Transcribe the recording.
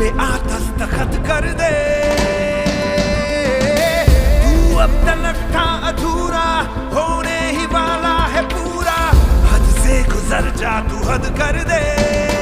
पे आ दस्तखत कर दे। तू अब तलक था अधूरा, होने ही वाला है पूरा। हद से गुजर जा, तू हद कर दे।